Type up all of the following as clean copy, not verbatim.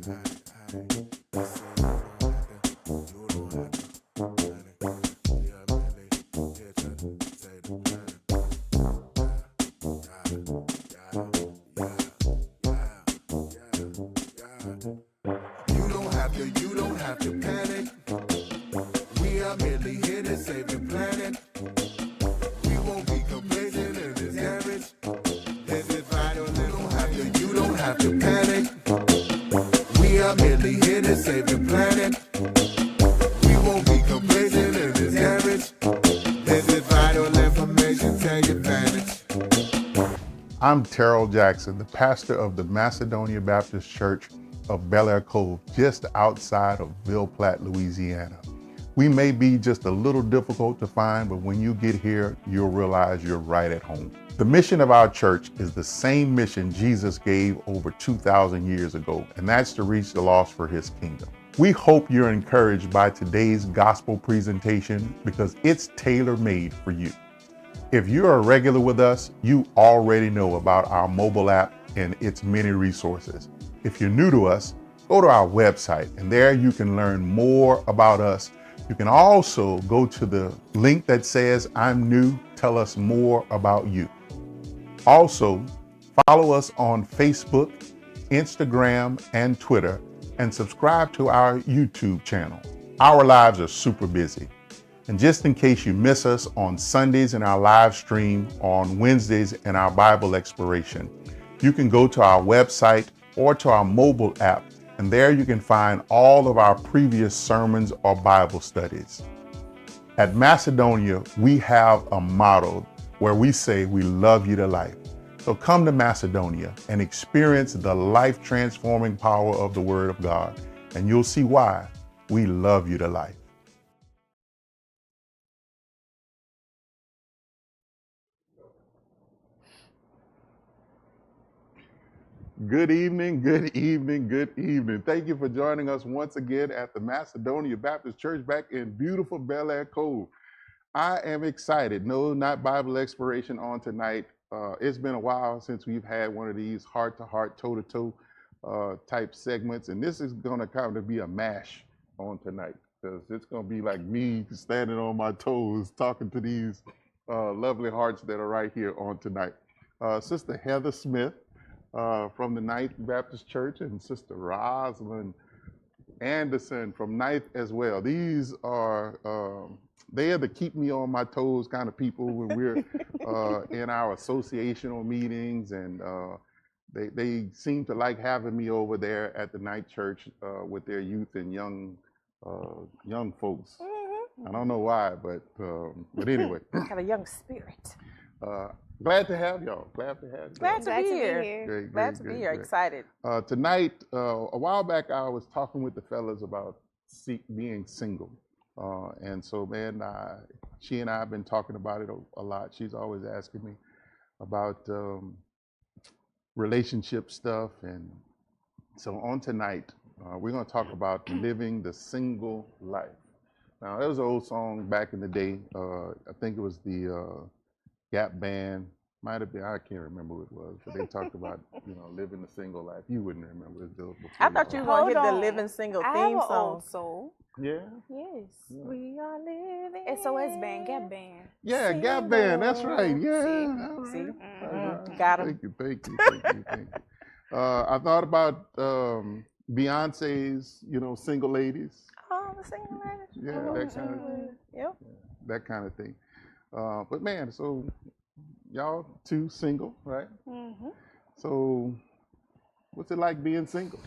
You don't have to panic. We are merely here to save the planet. We won't be complacent in this damage. This is vital. You don't have to panic. We are merely here to save the planet. We won't be complacent in this damage. This is vital information. Take advantage. I'm Terrell Jackson, the pastor of the Macedonia Baptist Church of Bel Air Cove, just outside of Ville Platte, Louisiana. We may be just a little difficult to find, but when you get here, you'll realize you're right at home. The mission of our church is the same mission Jesus gave over 2,000 years ago, and that's to reach the lost for his kingdom. We hope you're encouraged by today's gospel presentation because it's tailor-made for you. If you're a regular with us, you already know about our mobile app and its many resources. If you're new to us, go to our website and there you can learn more about us. You can also go to the link that says, I'm new, tell us more about you. Also, follow us on Facebook, Instagram, and Twitter, and subscribe to our YouTube channel. Our lives are super busy. And just in case you miss us on Sundays in our live stream, on Wednesdays in our Bible exploration, you can go to our website or to our mobile app, and there you can find all of our previous sermons or Bible studies. At Macedonia, we have a motto where we say we love you to life. So come to Macedonia and experience the life-transforming power of the Word of God, and you'll see why we love you to life. Good evening, good evening, good evening. Thank you for joining us once again at the Macedonia Baptist Church back in beautiful Bel Air Cove. I am excited. No, not Bible exploration on tonight. It's been a while since we've had one of these heart-to-heart, toe-to-toe type segments, and this is going to kind of be a mash on tonight because it's going to be like me standing on my toes talking to these lovely hearts that are right here on tonight. Sister Heather Smith, from the Ninth Baptist Church, and Sister Rosalind Anderson from Ninth as well. These are, they are the keep me on my toes kind of people when we're in our associational meetings, and they seem to like having me over there at the Ninth Church with their youth and young folks. I don't know why, but anyway. Have a young spirit. Glad to have y'all. Glad to have you. Glad to be here. Great, Glad to be here. Excited. Tonight, a while back, I was talking with the fellas about being single. And so, man, she and I have been talking about it a lot. She's always asking me about relationship stuff. And so on tonight, we're going to talk about living the single life. Now, there was an old song back in the day. I think it was the Gap Band, might have been, I can't remember what it was, but they talked about, living a single life. You wouldn't remember it. I thought you were going to hit the Living Single theme song. Old soul. Yeah? Yes. Yeah. We are living. SOS Band, Gap Band. Yeah, Gap Band, that's right. Yeah. See? Right. Got him. Thank you. I thought about Beyonce's, Single Ladies. Oh, the single ladies. Yeah, that kind of thing. Yep. That kind of thing. But man, so y'all two single, right? Mm-hmm. So what's it like being single?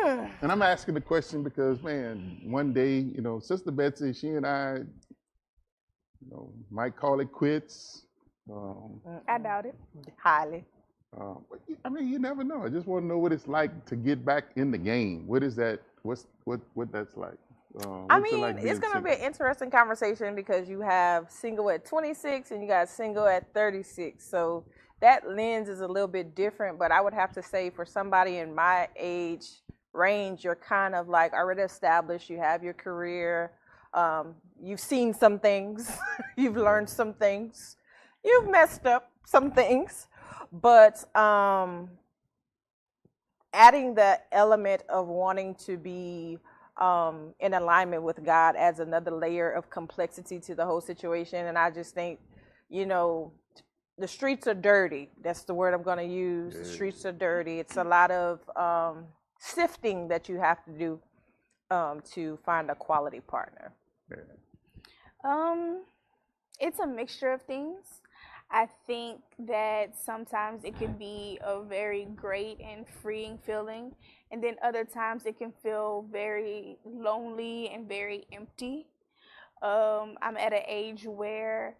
And I'm asking the question because, man, one day, Sister Betsy, she and I, might call it quits. I doubt it. Highly. But I mean, you never know. I just want to know what it's like to get back in the game. What is that? What that's like? I mean, it's going to be an interesting conversation because you have single at 26 and you got single at 36. So that lens is a little bit different, but I would have to say for somebody in my age range, you're kind of like already established. You have your career. You've seen some things. You've learned some things. You've messed up some things. But adding the element of wanting to be in alignment with God adds another layer of complexity to the whole situation. And I just think, you know, the streets are dirty. That's the word I'm going to use. The streets are dirty. It's a lot of sifting that you have to do to find a quality partner. It's a mixture of things. I think that sometimes it can be a very great and freeing feeling, and then other times it can feel very lonely and very empty. I'm at an age where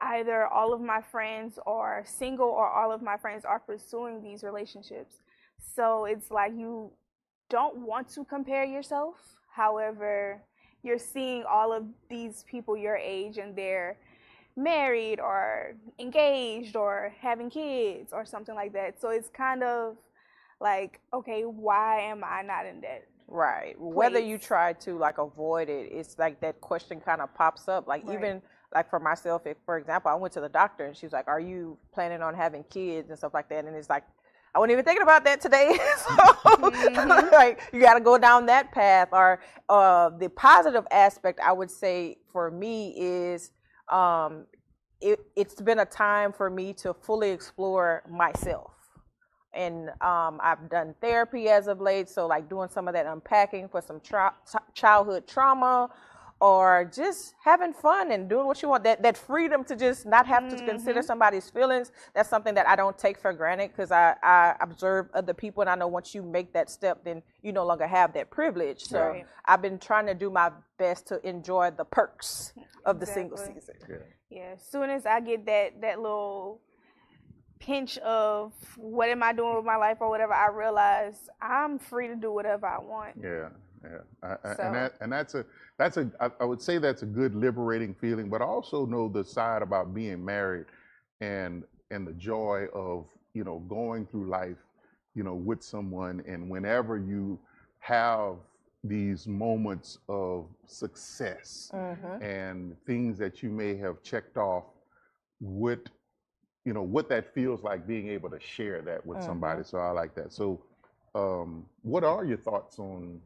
either all of my friends are single or all of my friends are pursuing these relationships. So it's like you don't want to compare yourself. However, you're seeing all of these people your age and they're married or engaged or having kids or something like that. So it's kind of like, okay, why am I not in that? Right. Whether you try to like avoid it, it's like that question kind of pops up. Like even like for myself, if, for example, I went to the doctor and she was like, are you planning on having kids and stuff like that? And it's like, I wasn't even thinking about that today. So like you got to go down that path. Or the positive aspect I would say for me is it's been a time for me to fully explore myself. And I've done therapy as of late, so like doing some of that unpacking for some childhood trauma, or just having fun and doing what you want. That freedom to just not have to consider somebody's feelings. That's something that I don't take for granted, because I observe other people, and I know once you make that step, then you no longer have that privilege. So I've been trying to do my best to enjoy the perks of the single season. Yeah. As soon as I get that little pinch of what am I doing with my life or whatever, I realize I'm free to do whatever I want. I would say that's a good liberating feeling, but I also know the side about being married and the joy of, you know, going through life, you know, with someone, and whenever you have these moments of success and things that you may have checked off, with you know what that feels like, being able to share that with somebody. So I like that. So what are your thoughts on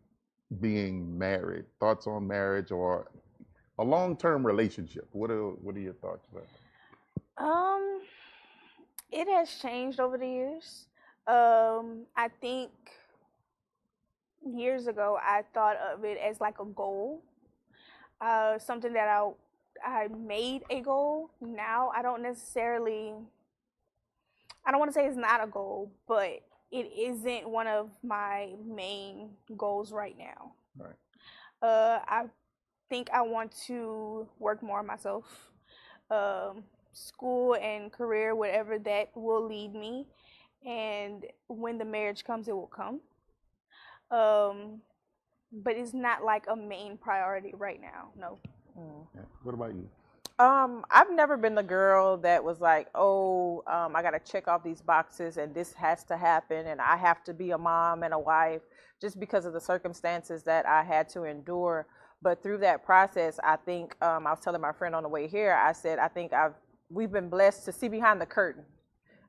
being married? Thoughts on marriage or a long-term relationship? What are your thoughts about that? It has changed over the years. I think years ago I thought of it as like a goal, something that I made a goal. Now I don't want to say it's not a goal, but it isn't one of my main goals right now. Right. I think I want to work more on myself, school and career, whatever that will lead me. And when the marriage comes, it will come. But it's not like a main priority right now. No. Yeah. What about you? I've never been the girl that was like, oh, I got to check off these boxes and this has to happen and I have to be a mom and a wife, just because of the circumstances that I had to endure. But through that process, I think I was telling my friend on the way here, I said, I think we've been blessed to see behind the curtain.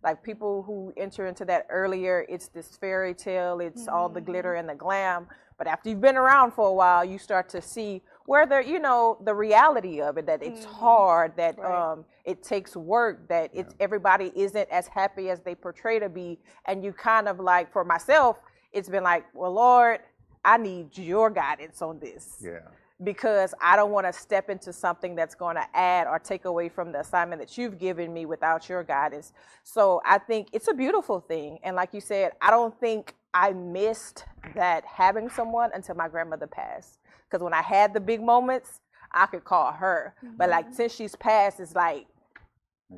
Like people who enter into that earlier, it's this fairy tale, it's all the glitter and the glam. But after you've been around for a while, you start to see where the reality of it, that it's hard, that it takes work, that everybody isn't as happy as they portray to be. And you kind of like, for myself, it's been like, well, Lord, I need your guidance on this. Yeah. Because I don't want to step into something that's going to add or take away from the assignment that you've given me without your guidance. So I think it's a beautiful thing. And like you said, I don't think I missed that having someone until my grandmother passed. Because when I had the big moments, I could call her. But like since she's passed, it's like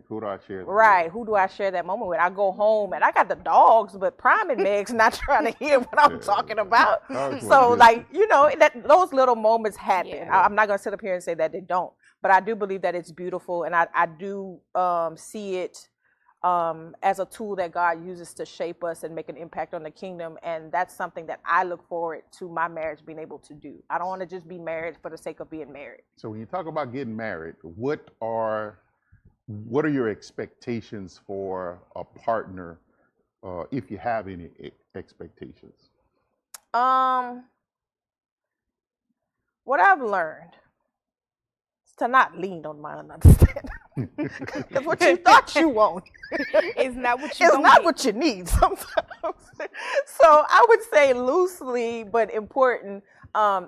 who do I share? Who do I share that moment with? I go home and I got the dogs, but Prime and Meg's not trying to hear what I'm talking about. So like, those little moments happen. Yeah. I'm not going to sit up here and say that they don't, but I do believe that it's beautiful, and I do see it as a tool that God uses to shape us and make an impact on the kingdom. And that's something that I look forward to my marriage being able to do. I don't want to just be married for the sake of being married. So when you talk about getting married, what are your expectations for a partner if you have any expectations? What I've learned is to not lean on my understanding. Because what you thought you want It's not what you is gonna not get. what you need sometimes. So I would say loosely but important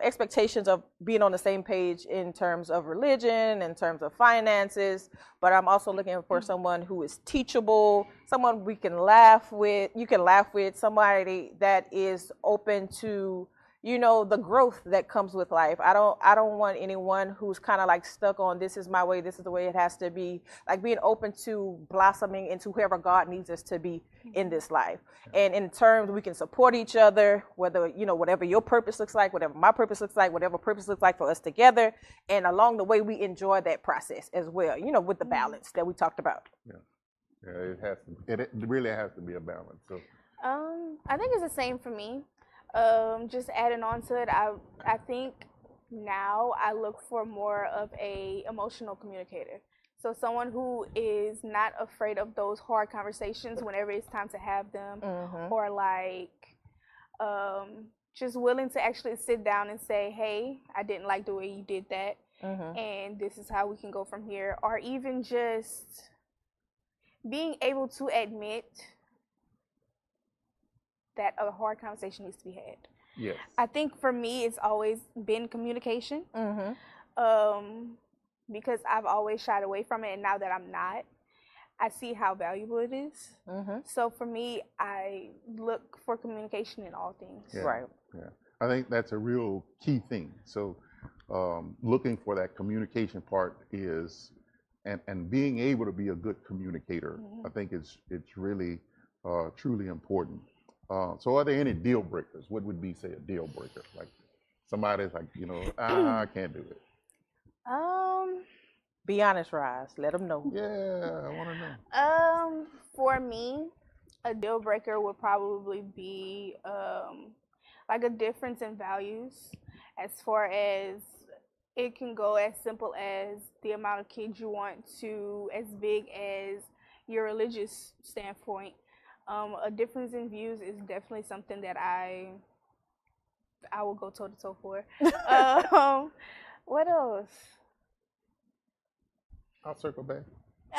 expectations of being on the same page in terms of religion, in terms of finances. But I'm also looking for someone who is teachable, someone we can laugh with. You can laugh with somebody that is open to, you know, the growth that comes with life. I don't want anyone who's kind of like stuck on this is my way, this is the way it has to be. Like being open to blossoming into whoever God needs us to be in this life. And in terms we can support each other, whether, you know, whatever your purpose looks like, whatever my purpose looks like, whatever purpose looks like for us together. And along the way we enjoy that process as well, you know, with the balance that we talked about. Yeah, it has to. It really has to be a balance. So I think it's the same for me. Just adding on to it, I think now I look for more of a emotional communicator. So someone who is not afraid of those hard conversations whenever it's time to have them, or like just willing to actually sit down and say, hey, I didn't like the way you did that, and this is how we can go from here. Or even just being able to admit that a hard conversation needs to be had. yes, I think for me, it's always been communication, because I've always shied away from it, and now that I'm not, I see how valuable it is. So for me, I look for communication in all things. yeah, Right. yeah. I think that's a real key thing. So looking for that communication part is, and being able to be a good communicator, I think it's really truly important. So are there any deal breakers? What would be, say, a deal breaker? Like somebody's like, you know, I can't do it. Be honest, Rise. Let them know. Yeah, I want to know. For me, a deal breaker would probably be like a difference in values, as far as it can go as simple as the amount of kids you want to as big as your religious standpoint. A difference in views is definitely something that I will go toe to toe for. What else? I'll circle back.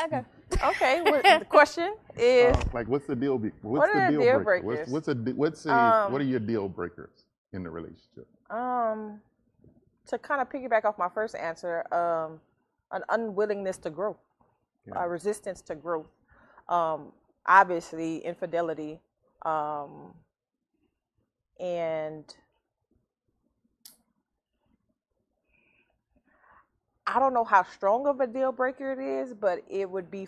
Okay. Okay, well, the question is, Like, what's the deal? What are the deal breaker? breakers? What are your deal breakers in the relationship? to kind of piggyback off my first answer, an unwillingness to grow, a resistance to growth. Obviously, infidelity, and I don't know how strong of a deal breaker it is, but it would be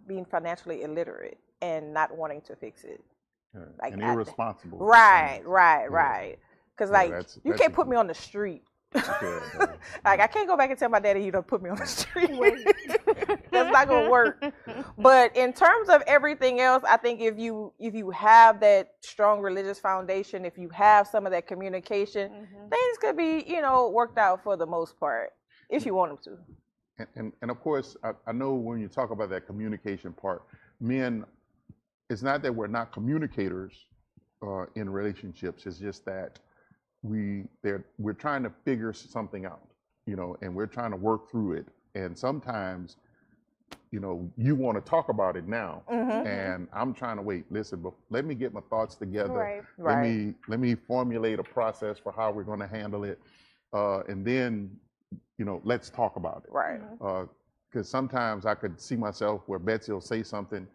being financially illiterate and not wanting to fix it. Like, and irresponsible. Right. Because you can't put me on the street. Like I can't go back and tell my daddy you don't put me on the street. That's not gonna work. But in terms of everything else, I think if you have that strong religious foundation, if you have some of that communication, things could be, worked out for the most part if you want them to. And of course, I know when you talk about that communication part, men, it's not that we're not communicators in relationships. It's just that we're trying to figure something out, and we're trying to work through it. And sometimes, you want to talk about it now, and I'm trying to wait. Listen, but let me get my thoughts together. Right. Let me formulate a process for how we're going to handle it, and then, let's talk about it. Right. Because sometimes I could see myself where Betsy will say something,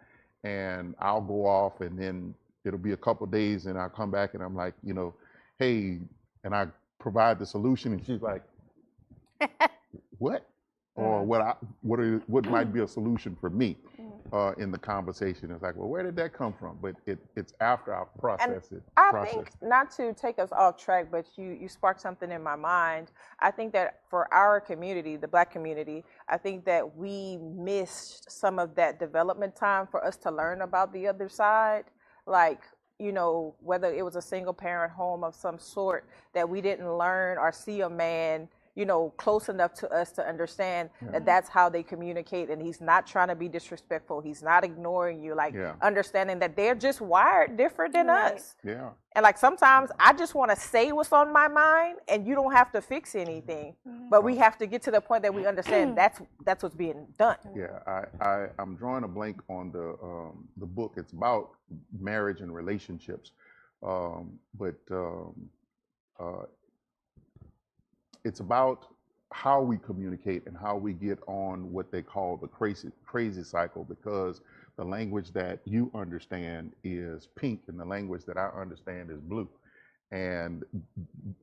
and I'll go off, and then it'll be a couple of days, and I'll come back, and I'm like, hey, and I provide the solution, and she's like, what? Or what might be a solution for me in the conversation. It's like, well, where did that come from? But it's after I process it. I think, not to take us off track, but you sparked something in my mind. I think that for our community, the Black community, I think that we missed some of that development time for us to learn about the other side. Like, whether it was a single parent home of some sort, that we didn't learn or see a man close enough to us to understand that that's how they communicate, and he's not trying to be disrespectful. He's not ignoring you, like understanding that they're just wired different than us. Yeah. And like sometimes I just want to say what's on my mind, and you don't have to fix anything, but we have to get to the point that we understand that's what's being done. Yeah, I'm drawing a blank on the book. It's about marriage and relationships, but it's about how we communicate and how we get on what they call the crazy cycle, because the language that you understand is pink and the language that I understand is blue. And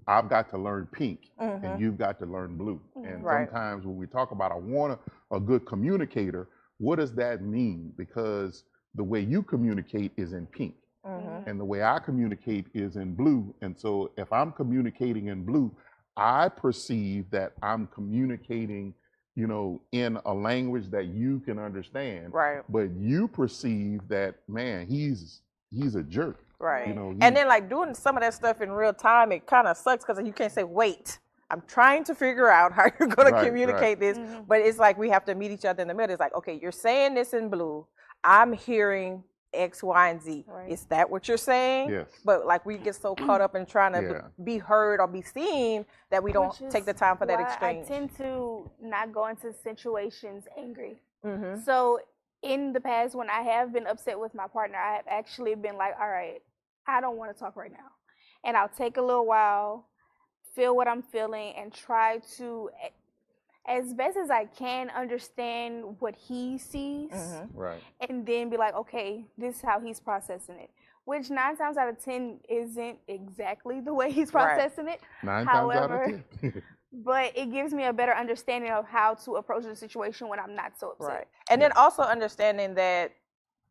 I've got to learn pink and you've got to learn blue. And sometimes when we talk about I want a good communicator, what does that mean? Because the way you communicate is in pink. And the way I communicate is in blue. And so if I'm communicating in blue, I perceive that I'm communicating, in a language that you can understand. Right. But you perceive that, man, he's a jerk. Right. And then like doing some of that stuff in real time, it kind of sucks because you can't say, wait, I'm trying to figure out how you're going to communicate this. But it's like we have to meet each other in the middle. It's like, okay, you're saying this in blue. I'm hearing X, Y, and Z. Is that what you're saying? Yes. But like we get so caught up in trying to be heard or be seen that we don't take the time for that exchange. I tend to not go into situations angry. So in the past, when I have been upset with my partner, I have actually been like, all right, I don't want to talk right now. And I'll take a little while, feel what I'm feeling, and try to, as best as I can, understand what he sees. Right. And then be like, okay, this is how he's processing it. Which 9 times out of 10 isn't exactly the way he's processing it. 9 times out of 10. But it gives me a better understanding of how to approach the situation when I'm not so upset. Right. And then also understanding that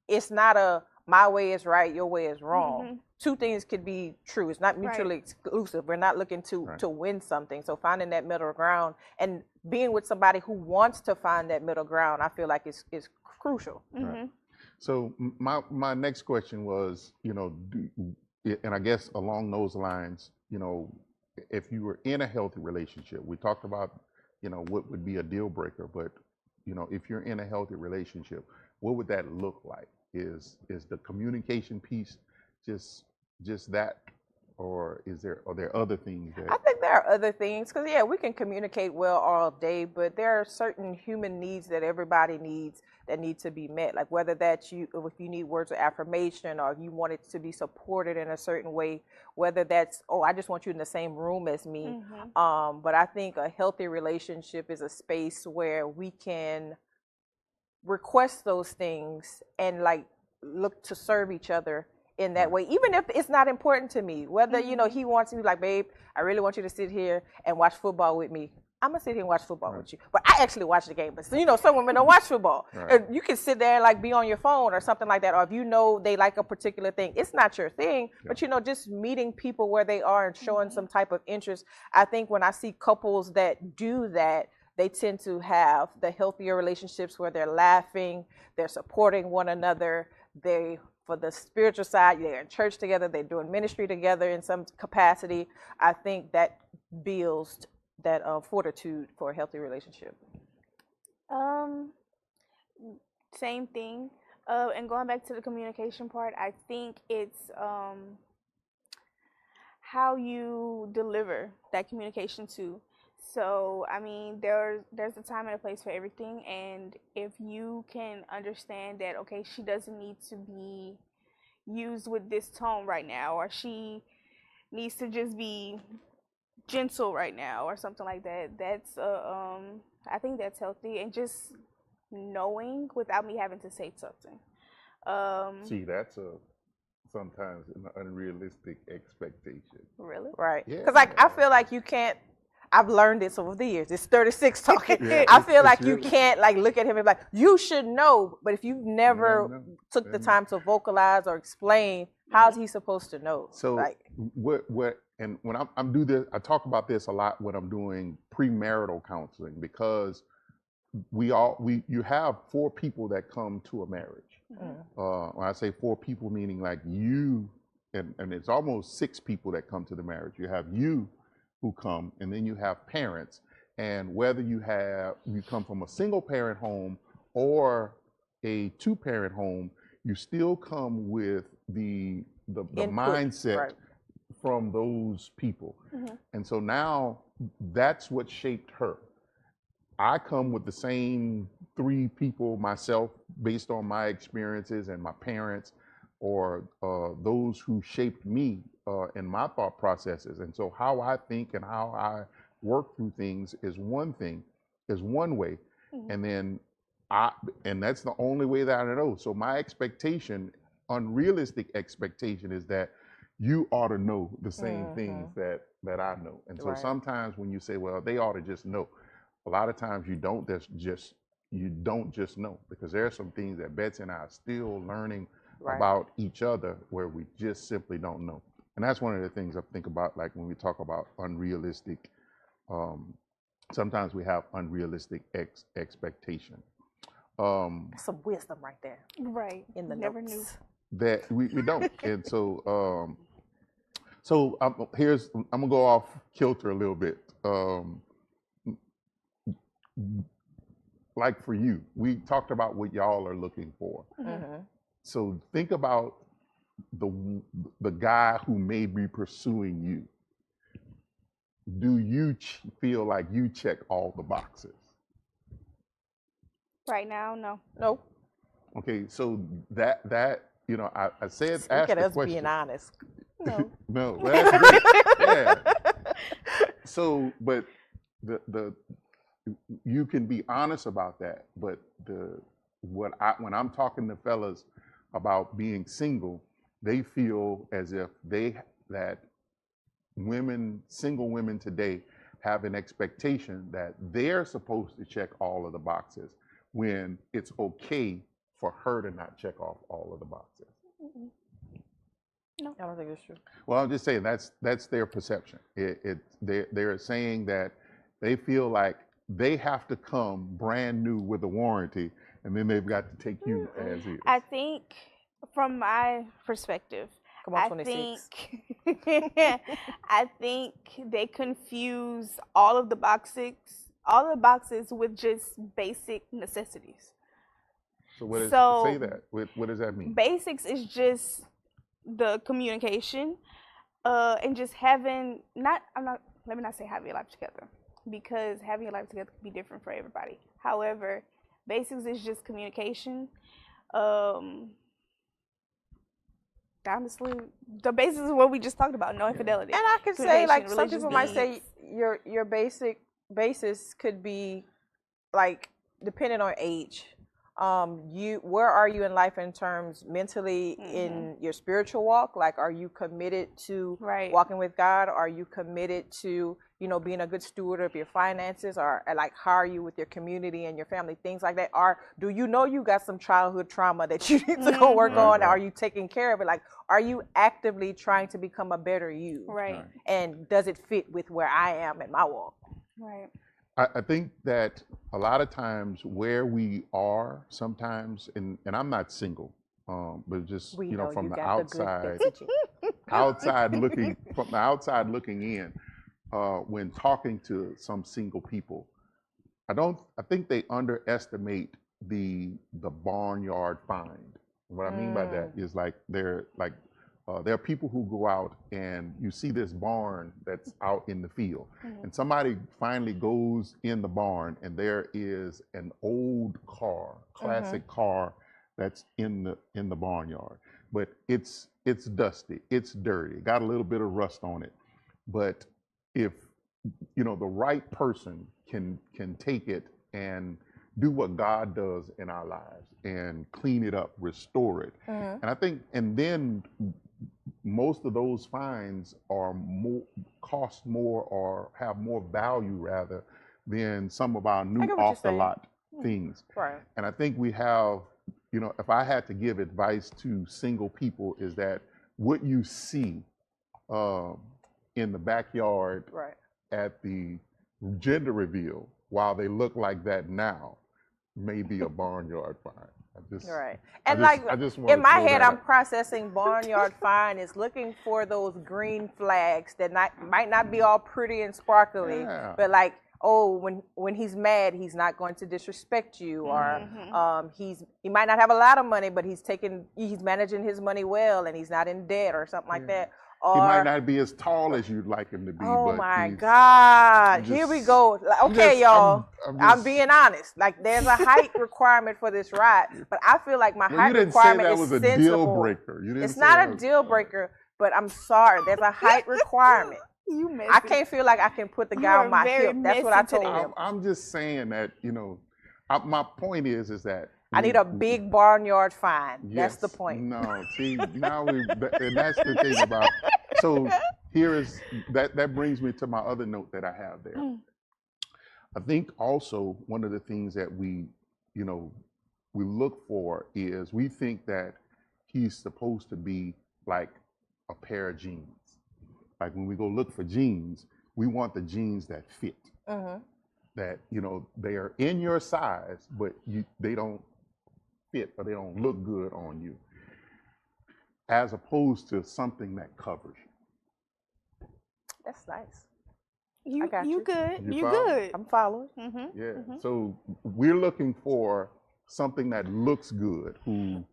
it's not a my way is right, your way is wrong. Two things could be true. It's not mutually exclusive. We're not looking to win something. So finding that middle ground and being with somebody who wants to find that middle ground, I feel like is crucial. Right. So my next question was, and I guess along those lines, if you were in a healthy relationship, we talked about, what would be a deal breaker, but, if you're in a healthy relationship, what would that look like? Is the communication piece just that, or are there other things that? I think there are other things, because we can communicate well all day, but there are certain human needs that everybody needs that need to be met. Like whether that's if you need words of affirmation, or you want it to be supported in a certain way, whether that's, I just want you in the same room as me. But I think a healthy relationship is a space where we can request those things and like look to serve each other in that way, even if it's not important to me. Whether he wants me, like, babe, I really want you to sit here and watch football with me. I'm gonna sit here and watch football with you, but I actually watch the game. But some women don't watch football. You can sit there and like be on your phone or something like that, or if they like a particular thing, it's not your thing. But just meeting people where they are and showing some type of interest. I think when I see couples that do that, they tend to have the healthier relationships where they're laughing, they're supporting one another, for the spiritual side, they're in church together, they're doing ministry together in some capacity. I think that builds that fortitude for a healthy relationship. Same thing. And going back to the communication part, I think it's how you deliver that communication to. So, I mean, there's a time and a place for everything. And if you can understand that, okay, she doesn't need to be used with this tone right now, or she needs to just be gentle right now or something like that, that's, I think that's healthy. And just knowing without me having to say something. See, that's sometimes an unrealistic expectation. Really? Right. Yeah. Because I feel like you can't, I've learned this over the years. It's 36 talking. I feel like you can't like look at him and be like, you should know. But if you've never took the time to vocalize or explain, how's he supposed to know? So and when I'm do this, I talk about this a lot when I'm doing premarital counseling, because you have 4 people that come to a marriage. When I say 4 people, meaning like you, and it's almost 6 people that come to the marriage. You have you who come, and then you have parents, And whether you come from a single parent home or a two-parent home, you still come with the Input, mindset right. from those people. Mhm. And so now that's what shaped her. I come with the same 3 people myself based on my experiences and my parents or those who shaped me in my thought processes. And so how I think and how I work through things is one thing, is one way. Mhm. And then and that's the only way that I know. So my expectation, unrealistic expectation, is that you ought to know the same things that I know. And so Right. sometimes when you say, well, they ought to just know, a lot of times you don't just know, because there are some things that Betsy and I are still learning Right. about each other where we just simply don't know. And that's one of the things I think about, like when we talk about unrealistic, sometimes we have unrealistic expectation. That's some wisdom right there Right. in the Never notes. knew. That we don't. And so I'm gonna go off kilter a little bit. Like for you, we talked about what y'all are looking for. Mhm. So think about the guy who may be pursuing you. Do you feel like you check all the boxes? Right now, no. Nope. Okay, so that I said Look ask at the us question. being honest. No. No, well, that's great. Yeah. So, but the you can be honest about that, but when I'm talking to fellas about being single, they feel as if that single women today have an expectation that they're supposed to check all of the boxes when it's okay for her to not check off all of the boxes. Mm-mm. I don't think it's true. Well, I'm just saying that's their perception. They're saying that they feel like they have to come brand new with a warranty, and then they've got to take you as is. I think, from my perspective, Come on, 26. I think they confuse all of the boxes with just basic necessities. So what is So- say that? What does that mean? Basics is just the communication, and just let me not say having your life together, because having your life together can be different for everybody. However, basics is just communication. Honestly, the basics is what we just talked about: no infidelity. And I could say, like, some religious people might say needs. your basic basis could be, like, depending on age. Where are you in life in terms mentally in your spiritual walk? Like, are you committed to Right. walking with God? Are you committed to, being a good steward of your finances? Or like, how are you with your community and your family? Things like that. Or do you know you got some childhood trauma that you need to go work on? Right. Are you taking care of it? Like, are you actively trying to become a better you? Right. And does it fit with where I am in my walk? Right. I think that a lot of times where we are sometimes, and I'm not single, but just We know from you the got outside, the good from the outside looking in, when talking to some single people, I think they underestimate the barnyard find. What I mean by that is there are people who go out and you see this barn that's out in the field, and somebody finally goes in the barn and there is an old car, classic car, that's in the barnyard, but it's dusty, it's dirty, got a little bit of rust on it. But if the right person can take it and do what God does in our lives and clean it up, restore it. And I think, and then most of those finds cost more or have more value rather than some of our new get what you're off the lot things. Right. And I think we have, if I had to give advice to single people, is that what you see in the backyard Right. at the gender reveal, while they look like that now, may be a barnyard find. Right. I And just wanna in my throw head, that I'm out. processing barnyard find is looking for those green flags that might not be all pretty and sparkly, Yeah. but like, oh, when he's mad, he's not going to disrespect you, or Mm-hmm. he might not have a lot of money, but he's managing his money well, and he's not in debt or something like that. Or, he might not be as tall as you'd like him to be. oh but my he's, God, here we go. Okay, y'all, I'm just- being honest. Like, there's a height requirement for this ride, but I feel like my Well, height you didn't say requirement that is was a sensible. deal breaker. You didn't It's say not that a was- deal breaker, but I'm sorry. There's a height requirement. You messy. I can't feel like I can put the You guy are on my very hip. That's what I messy told today. him. I'm just saying that, you know, my point is that I need a big barnyard find. That's the Yes. point. No, see, now and that's the thing about. So here is that brings me to my other note that I have there. I think also one of the things that we look for is we think that he's supposed to be like a pair of jeans. Like when we go look for jeans, we want the jeans that fit. Mm-hmm. That they are in your size, but they don't fit or they don't look good on you, as opposed to something that covers you. That's nice. You I got you. good. You You follow? good. I'm following. Mm-hmm. Yeah. So we're looking for something that looks good, who,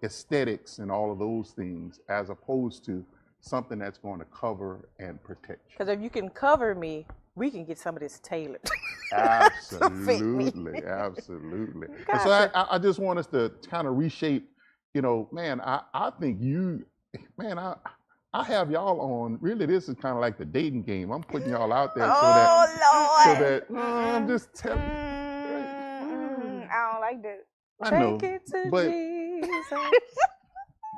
aesthetics and all of those things, as opposed to something that's going to cover and protect you. Because if you can cover me, we can get some of this tailored. Absolutely, absolutely. And so I just want us to kind of reshape. Man, I think I have y'all on. Really, this is kind of like the dating game. I'm putting y'all out there so that I'm just telling. I don't like that. I know, Take it to but Jesus.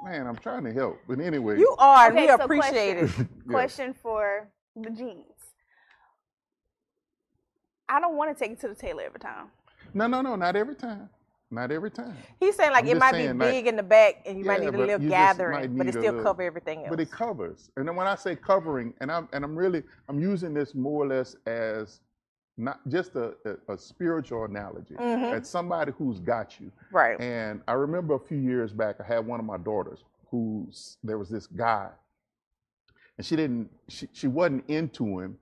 man, I'm trying to help. But anyway, You are, and Okay, we so appreciate it. Question for the jeans. I don't want to take it to the tailor every time. No, not every time. Not every time. He's saying like I'm it just might saying, be like, big in the back, and you might yeah, need a but little you just might gathering, but it need a still little- cover everything else. But it covers. And then when I say covering, and I'm using this more or less as not just a spiritual analogy. Mhm. It's somebody who's got you. Right. And I remember a few years back, I had one of my daughters there was this guy, and she wasn't into him,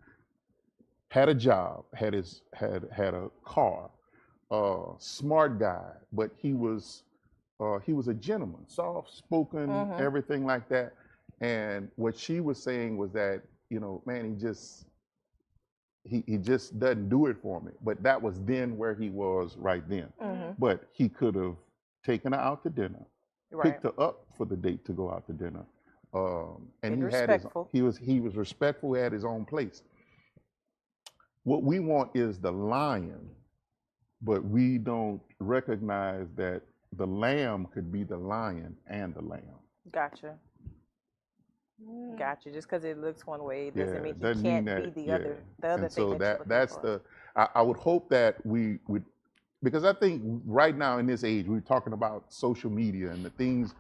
had a job, had a car, smart guy, but he was a gentleman, soft-spoken, everything like that. And what she was saying was that, man, he just doesn't do it for me. But that was then where he was right then. Mhm. But he could have taken her out to dinner, Right. picked her up for the date to go out to dinner. And Been he had respectful. he was respectful, he had his own place. What we want is the lion, but we don't recognize that the lamb could be the lion and the lamb. Gotcha. Gotcha. Just because it looks one way doesn't mean he doesn't can't mean be that- the yeah. other And thing so that that's the I would hope that we would, because I think right now in this age we're talking about social media and the things,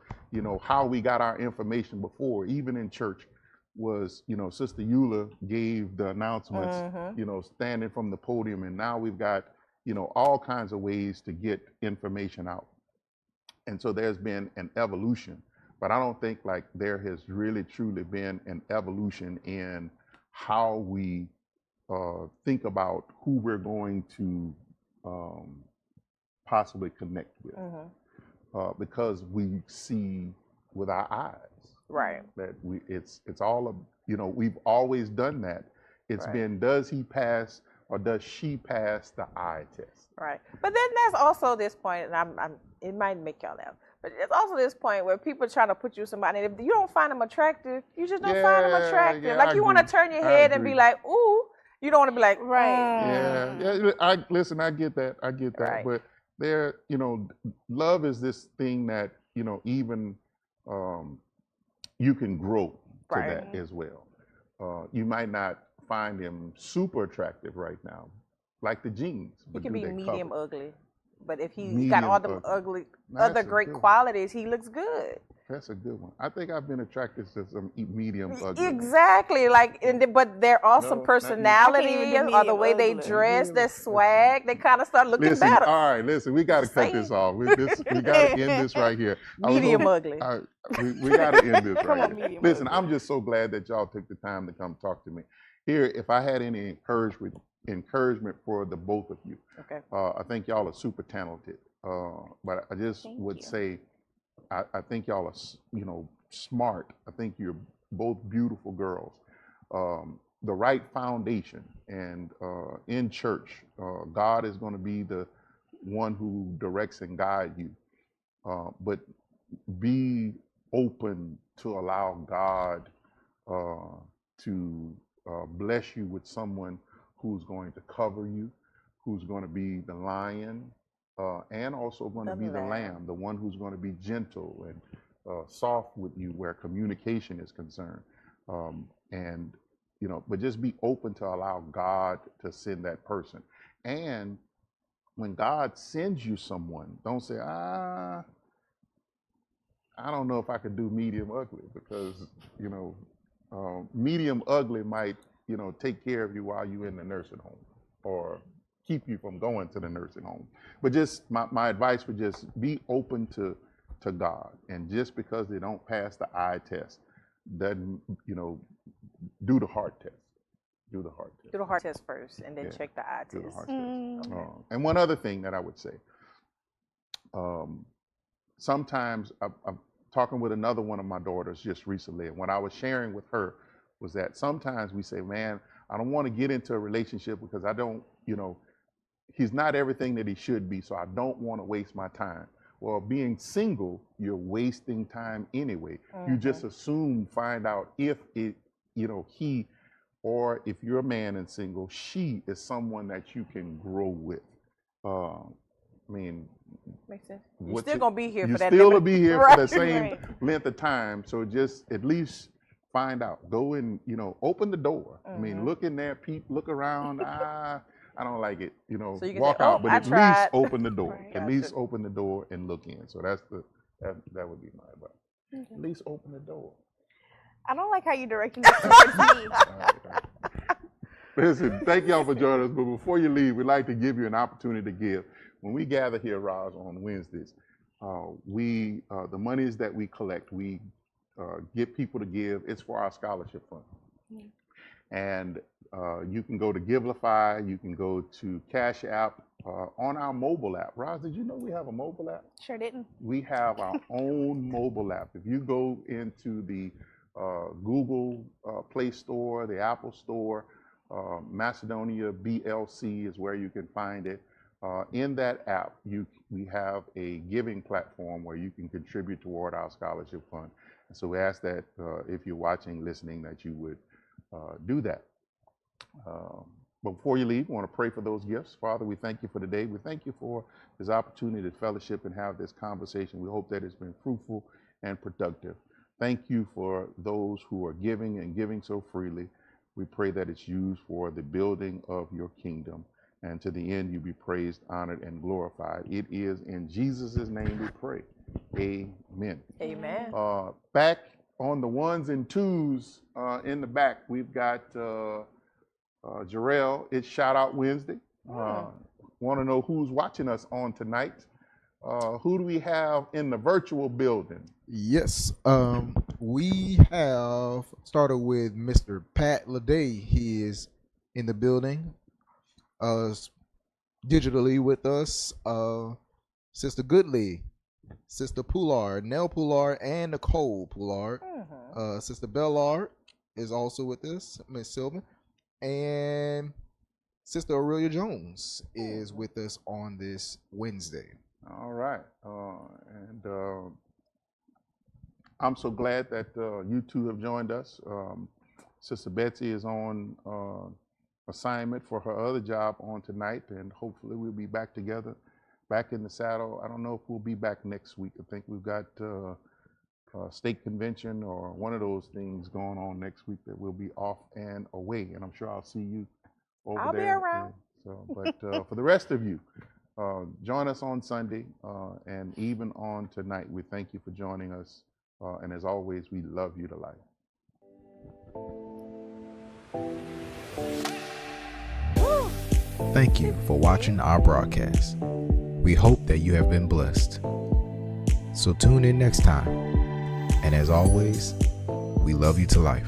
how we got our information before, even in church, was Sister Eula gave the announcements, standing from the podium, and now we've got all kinds of ways to get information out. And so there's been an evolution, but I don't think like there has really truly been an evolution in how we think about who we're going to possibly connect with, because we see with our eyes. Right. That it's all of, we've always done that. It's Right. been, does he pass or does she pass the eye test? Right. But then there's also this point, and it might make y'all laugh, but there's also this point where people try to put you with somebody, and if you don't find them attractive, you just don't find them Yeah, attractive. yeah, like I you want to agree. turn your I head and be agree. like, ooh. You don't want to be like, Right. Yeah, I get that. Right. But there, love is this thing that, even you can grow to Right. that as well. You might not find him super attractive right now, like the jeans. He but can do be they medium cover? ugly. But if he's got all Medium the ugly. ugly, That's other a great good one. qualities, he looks good. That's a good one. I think I've been attracted to some medium ugly. Exactly. Like, but they're awesome No, not me. personality I can't even do or the way they medium ugly. dress, their swag. They kind of start looking Listen, better. all right, listen, we got to cut this off. We got to end this right here. I was Medium hoping- ugly. we got to end this Come right on, here. medium Listen, ugly. I'm just so glad that y'all took the time to come talk to me. Here, if I had any encouragement for the both of you. Okay. I think y'all are super talented, but I just Thank would you. say, I think y'all are, smart. I think you're both beautiful girls. The right foundation, and in church, God is going to be the one who directs and guides you. But be open to allow God to bless you with someone who's going to cover you, who's going to be the lion, and also going to The be the lamb. lamb, the one who's going to be gentle and soft with you where communication is concerned. And, but just be open to allow God to send that person. And when God sends you someone, don't say, I don't know if I could do medium ugly, because, medium ugly might, take care of you while you're in the nursing home or keep you from going to the nursing home. But just my advice would just be open to God. And just because they don't pass the eye test, doesn't, do the heart test. Do the heart test. Do the heart test first, and then Yeah, check the eye Do the test. heart test. Mm. And one other thing that I would say, sometimes I'm talking with another one of my daughters just recently, and what I was sharing with her was that sometimes we say, man, I don't want to get into a relationship because I don't, he's not everything that he should be, so I don't want to waste my time. Well, being single, you're wasting time anyway. You just assume, find out if it, he, or if you're a man and single, she is someone that you can grow with. Makes sense. You're what's still it- gonna be here you for that. still will limit. be here Right. for the same Right. length of time. So just at least find out. Go and open the door. Look in there, peep, look around. I don't like it. So you can walk say, out, "Oh, but I at least tried." open the door. Right. At least Gotcha. open the door and look in. So that would be my advice. At least open the door. I don't like how you directing this towards me. All right. Listen, thank y'all for joining us. But before you leave, we'd like to give you an opportunity to give. When we gather here, Roz, on Wednesdays, the monies that we collect, we get people to give. It's for our scholarship fund. Mm. And you can go to Givelify, you can go to Cash App, on our mobile app. Roz, did you know we have a mobile app? Sure didn't. We have our own mobile app. If you go into the Google Play Store, the Apple Store, Macedonia BLC is where you can find it. In that app, we have a giving platform where you can contribute toward our scholarship fund. And so we ask that if you're watching, listening, that you would do that. But before you leave, I want to pray for those gifts. Father, we thank you for today. We thank you for this opportunity to fellowship and have this conversation. We hope that it's been fruitful and productive. Thank you for those who are giving and giving so freely. We pray that it's used for the building of your kingdom. And to the end, you be praised, honored, and glorified. It is in Jesus' name we pray. Amen. Amen. Back on the ones and twos in the back, we've got Jarrell. It's Shout Out Wednesday. Want to know who's watching us on tonight? Who do we have in the virtual building? Yes, we have started with Mr. Pat Leday. He is in the building, digitally with us. Sister Goodley, Sister Poulard, Nell Poulard, and Nicole Poulard. Sister Bellard is also with us, Miss Sylvan, and Sister Aurelia Jones is with us on this Wednesday. All right. I'm so glad that you two have joined us. Sister Betsy is on assignment for her other job on tonight, and hopefully we'll be back together, back in the saddle. I don't know if we'll be back next week. I think we've got state convention or one of those things going on next week that we'll be off and away, and I'm sure I'll see you over I'll be there. around. But for the rest of you, join us on Sunday and even on tonight. We thank you for joining us. And as always, we love you to life. Thank you for watching our broadcast. We hope that you have been blessed. So tune in next time. And as always, we love you to life.